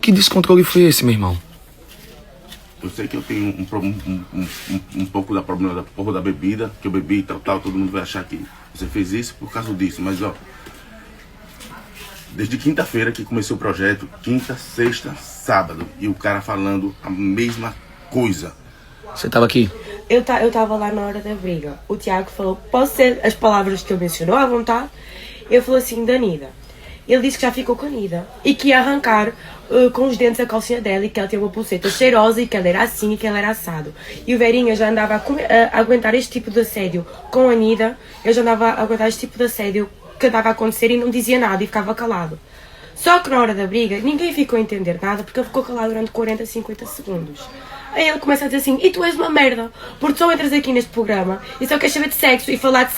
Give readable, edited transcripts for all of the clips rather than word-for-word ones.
Que descontrole foi esse, meu irmão? Eu sei que eu tenho um pouco da problema da porra da bebida, que eu bebi e tal, todo mundo vai achar que você fez isso por causa disso, mas ó, desde quinta-feira que comecei o projeto, quinta, sexta, sábado, e o cara falando a mesma coisa. Você tava aqui? Eu tava lá na hora da briga. O Tiago falou, posso ser as palavras que ele mencionou à vontade? Eu falei assim, Danida. Ele disse que já ficou com a Nida e que ia arrancar com os dentes a calcinha dela e que ela tinha uma pulseta cheirosa e que ela era assim e que ela era assado. E o Verinha já andava a aguentar este tipo de assédio com a Nida, eu já andava a aguentar este tipo de assédio que andava a acontecer e não dizia nada e ficava calado. Só que na hora da briga ninguém ficou a entender nada porque ele ficou calado durante 40, 50 segundos. Aí ele começa a dizer assim, e tu és uma merda, porque só entras aqui neste programa e só queres saber de sexo e falar de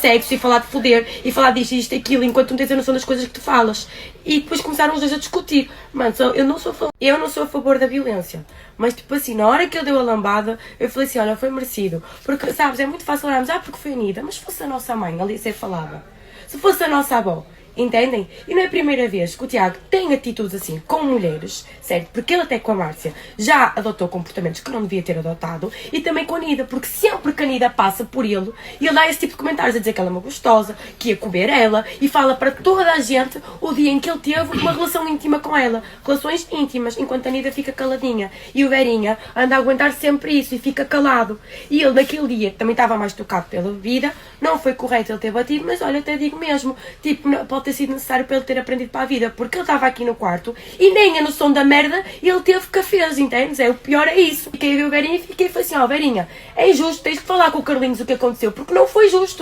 foder e falar disto e isto e aquilo enquanto não tens a noção das coisas que tu falas. E depois começaram os dois a discutir. Mano, eu não sou a favor da violência, mas tipo assim, na hora que ele deu a lambada, eu falei assim, olha, foi merecido. Porque, sabes, é muito fácil olharmos, porque foi a Nida, mas se fosse a nossa mãe ali a ser falada, se fosse a nossa avó, entendem? E não é a primeira vez que o Tiago tem atitudes assim com mulheres, certo? Porque ele até com a Márcia já adotou comportamentos que não devia ter adotado e também com a Nida, porque sempre que a Nida passa por ele, ele dá esse tipo de comentários a dizer que ela é uma gostosa, que ia comer ela e fala para toda a gente o dia em que ele teve uma relação íntima com ela. Relações íntimas, enquanto a Nida fica caladinha. E o Verinha anda a aguentar sempre isso e fica calado. E ele naquele dia também estava mais tocado pela bebida, não foi correto ele ter batido, mas olha, até digo mesmo, tipo, pode ter sido necessário para ele ter aprendido para a vida, porque ele estava aqui no quarto e nem a noção da merda ele teve que a fez, entendes? O pior é isso. Fiquei a ver o Verinha e fiquei assim, ó, Verinha, é injusto, tens de falar com o Carlinhos o que aconteceu, porque não foi justo.